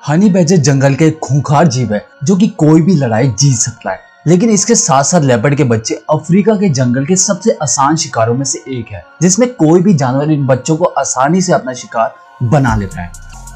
Honey badger जंगल का एक खूंखार जीव है जो कि कोई भी लड़ाई जीत सकता है। लेकिन इसके साथ साथ लेपर्ड के बच्चे अफ्रीका के जंगल के सबसे आसान शिकारों में से एक है, जिसमें कोई भी जानवर इन बच्चों को आसानी से अपना शिकार बना लेता है,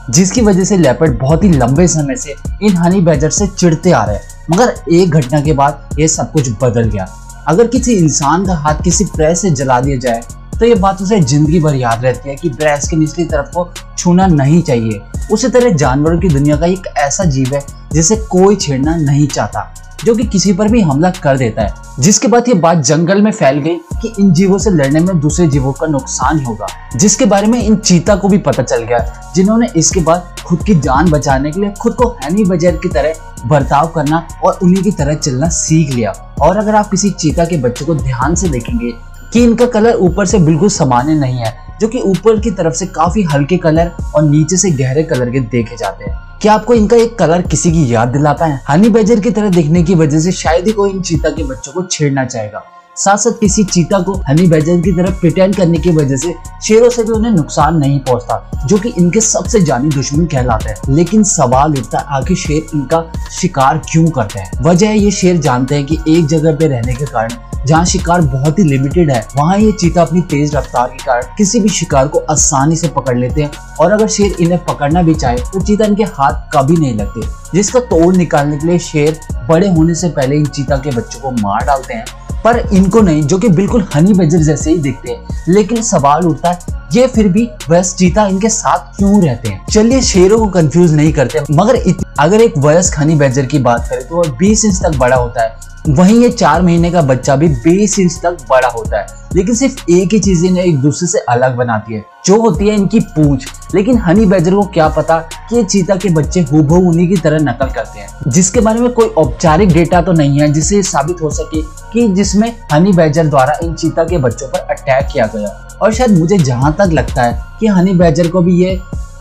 जिसकी वजह से लेपर्ड बहुत ही लंबे समय से इन हनी बैजर से चिढ़ते आ रहे हैं। मगर एक घटना के बाद ये सब कुछ बदल गया। अगर किसी इंसान का हाथ किसी प्रेस से जला दिया जाए तो ये बात उसे जिंदगी भर याद रहती है कि प्रेस की निचली तरफ को छूना नहीं चाहिए। उसी तरह जानवरों की दुनिया का एक ऐसा जीव है जिसे कोई छेड़ना नहीं चाहता, जो कि किसी पर भी हमला कर देता है। जिसके बाद ये बात जंगल में फैल गई कि इन जीवों से लड़ने में दूसरे जीवों का नुकसान होगा, जिसके बारे में इन चीता को भी पता चल गया, जिन्होंने इसके बाद खुद की जान बचाने के लिए खुद को हनी बैजर की तरह बर्ताव करना और उन्हीं की तरह चलना सीख लिया। और अगर आप किसी चीता के बच्चे को ध्यान से देखेंगे कि इनका कलर ऊपर से बिल्कुल सामान्य नहीं है, जो कि ऊपर की तरफ से काफी हल्के कलर और नीचे से गहरे कलर के देखे जाते हैं। क्या आपको इनका एक कलर किसी की याद दिलाता है? हनी बैजर की तरह दिखने की वजह से शायद ही कोई इन चीता के बच्चों को छेड़ना चाहेगा। साथ साथ किसी चीता को हनी बैजर की तरह प्रिटेंड करने की वजह से शेरों से भी उन्हें नुकसान नहीं पहुंचता, जो कि इनके सबसे जानी दुश्मन कहलाते हैं। लेकिन सवाल उठता है, आखिर शेर इनका शिकार क्यों करते हैं? वजह है ये शेर जानते हैं कि एक जगह पे रहने के कारण जहाँ शिकार बहुत ही लिमिटेड है, वहाँ ये चीता अपनी तेज रफ्तार के कारण किसी भी शिकार को आसानी से पकड़ लेते हैं। और अगर शेर इन्हें पकड़ना भी चाहे तो चीता इनके हाथ कभी नहीं लगते, जिसका तोड़ निकालने के लिए शेर बड़े होने से पहले इन चीता के बच्चों को मार डालते हैं, पर इनको नहीं, जो कि बिल्कुल हनी बैजर जैसे ही दिखते हैं। लेकिन सवाल उठता है, ये फिर भी वयस्क चीता इनके साथ क्यों रहते हैं? चलिए शेरों को कंफ्यूज नहीं करते, मगर अगर एक वयस्क हनी बैजर की बात करें तो वह 20 इंच तक बड़ा होता है, वहीं ये 4 महीने का बच्चा भी 20 इंच तक बड़ा होता है। लेकिन सिर्फ एक ही चीज इन्हें एक दूसरे से अलग बनाती है, जो होती है इनकी पूंछ। लेकिन हनी बैजर को क्या पता कि ये चीता के बच्चे हूबहू उन्हीं की तरह नकल करते हैं, जिसके बारे में कोई औपचारिक डेटा तो नहीं है जिससे साबित हो सके कि जिसमें हनी बैजर द्वारा इन चीता के बच्चों पर अटैक किया गया। और शायद मुझे जहां तक लगता है कि हनी बैजर को भी ये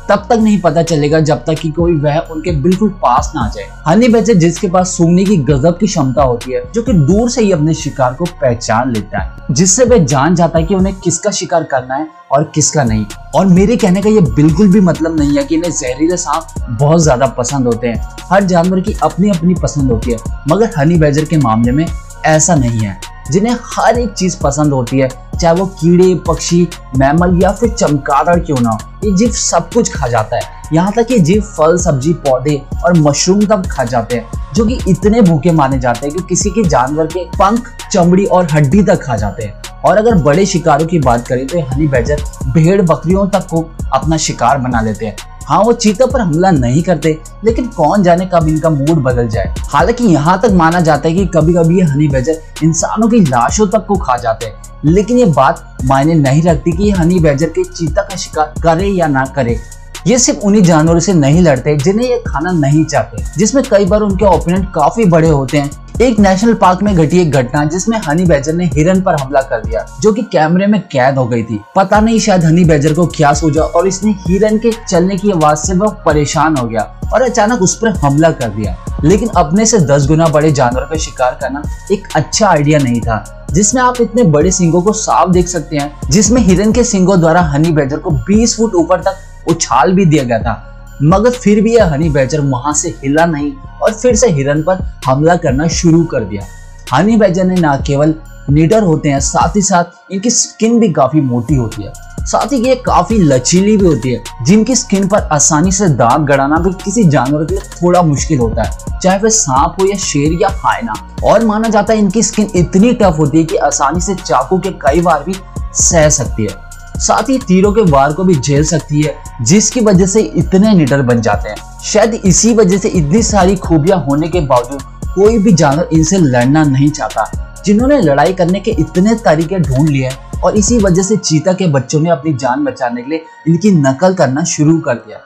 तब तक नहीं पता चलेगा जब तक कि कोई वह उनके बिल्कुल पास ना आ जाए। हनी बैजर जिसके पास सूंघने की गजब की क्षमता होती है, जो कि दूर से ही अपने शिकार को पहचान लेता है, जिससे वह जान जाता है कि उन्हें किसका शिकार करना है और किसका नहीं। और मेरे कहने का ये बिल्कुल भी मतलब नहीं है कि इन्हें जहरीले सांप बहुत ज्यादा पसंद होते हैं। हर जानवर की अपनी अपनी पसंद होती है, मगर हनी बैजर के मामले में ऐसा नहीं है, जिन्हें हर एक चीज पसंद होती है, चाहे वो कीड़े, पक्षी, मैमल या फिर चमगादड़ क्यों ना हो। ये जीव सब कुछ खा जाता है, यहाँ तक ये जीव फल, सब्जी, पौधे और मशरूम तक खा जाते हैं, जो कि इतने भूखे माने जाते हैं कि किसी के जानवर के पंख, चमड़ी और हड्डी तक खा जाते हैं। और अगर बड़े शिकारों की बात करें तो हनी बैजर भेड़, बकरियों तक को अपना शिकार बना लेते हैं। हाँ, वो चीता पर हमला नहीं करते, लेकिन कौन जाने कब इनका मूड बदल जाए। हालांकि यहाँ तक माना जाता है कि कभी कभी ये हनी बैजर इंसानों की लाशों तक को खा जाते हैं। लेकिन ये बात मायने नहीं रखती कि ये हनी बैजर के चीता का शिकार करे या ना करे। ये सिर्फ उन्हीं जानवरों से नहीं लड़ते जिन्हें ये खाना नहीं चाहते, जिसमें कई बार उनके ओपोनेंट काफी बड़े होते हैं। एक नेशनल पार्क में घटी एक घटना जिसमें हनी बैजर ने हिरन पर हमला कर दिया, जो कि कैमरे में कैद हो गई थी। पता नहीं शायद हनी बैजर को क्या सूझा और इसने हिरन के चलने की आवाज से वह परेशान हो गया और अचानक उस पर हमला कर दिया। लेकिन अपने से 10 गुना बड़े जानवर का शिकार करना एक अच्छा आइडिया नहीं था, जिसमें आप इतने बड़े सिंगों को साफ देख सकते हैं, जिसमें हिरन के सिंगों द्वारा हनी बैजर को 20 फुट ऊपर तक उछाल भी दिया गया था। मगर फिर भी यह हनी बैजर वहां से हिला नहीं और फिर से हिरन पर हमला करना शुरू कर दिया। हनी बैजर ने ना केवल निडर होते हैं, साथ ही साथ इनकी स्किन भी काफी मोटी होती है, साथ ही ये काफी लचीली भी होती है, जिनकी स्किन पर आसानी से दाग गड़ाना भी किसी जानवर के लिए थोड़ा मुश्किल होता है, चाहे वह सांप हो या शेर या हायना। और माना जाता है इनकी स्किन इतनी टफ होती है कि आसानी से चाकू के कई वार भी सह सकती है, साथ ही तीरों के वार को भी झेल सकती है, जिसकी वजह से इतने निडर बन जाते हैं। शायद इसी वजह से इतनी सारी खूबियां होने के बावजूद कोई भी जानवर इनसे लड़ना नहीं चाहता, जिन्होंने लड़ाई करने के इतने तरीके ढूंढ लिए हैं। और इसी वजह से चीता के बच्चों ने अपनी जान बचाने के लिए इनकी नकल करना शुरू कर दिया।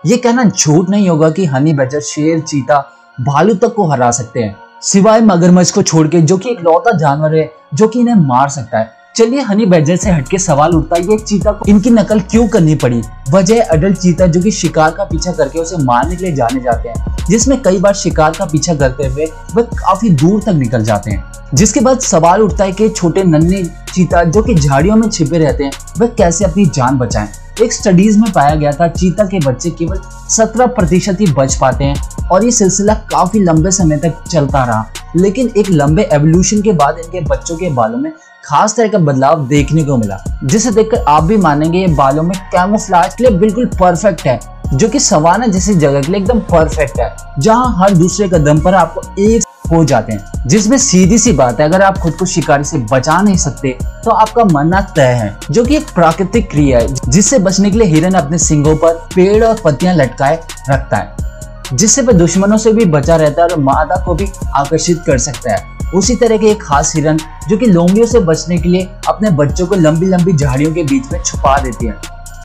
ये कहना झूठ नहीं होगा कि हनी बैजर शेर, चीता, भालू तक को हरा सकते हैं, सिवाय मगरमच्छ को छोड़ के, जो कि एक लौता जानवर है जो कि इन्हें मार सकता है। चलिए हनी बैजर से हटके सवाल उठता है, ये चीता को इनकी नकल क्यों करनी पड़ी? वजह अडल्ट चीता जो कि शिकार का पीछा करके उसे मारने के लिए जाने जाते हैं, जिसमें कई बार शिकार का पीछा करते हुए वह काफी दूर तक निकल जाते हैं। जिसके बाद सवाल उठता है कि छोटे नन्हे चीता जो कि झाड़ियों में छिपे रहते हैं, वह कैसे अपनी जान बचाएं? एक स्टडीज में पाया गया था चीता के बच्चे केवल 17% ही बच पाते हैं और ये सिलसिला काफी लंबे समय तक चलता रहा। लेकिन एक लंबे एवोल्यूशन के बाद इनके बच्चों के बालों में खास तरह का बदलाव देखने को मिला, जिसे देखकर आप भी मानेंगे ये बालों में कैमोफ्लेज के लिए बिल्कुल परफेक्ट है, जो कि सवाना जैसी जगह के लिए एकदम परफेक्ट है, जहां हर दूसरे कदम पर आपको एक हो जाते हैं। जिसमें सीधी सी बात है, अगर आप खुद को शिकारी से बचा नहीं सकते तो आपका मरना तय है, जो कि एक प्राकृतिक क्रिया है जिससे बचने के लिए हिरन अपने सींगों पर पेड़ और पत्तियां लटकाए रखता है, जिससे वह दुश्मनों से भी बचा रहता है और मादा को भी आकर्षित कर सकता है। उसी तरह के एक खास हिरन जो कि लोमड़ियों से बचने के लिए अपने बच्चों को लंबी लंबी झाड़ियों के बीच में छुपा देती है,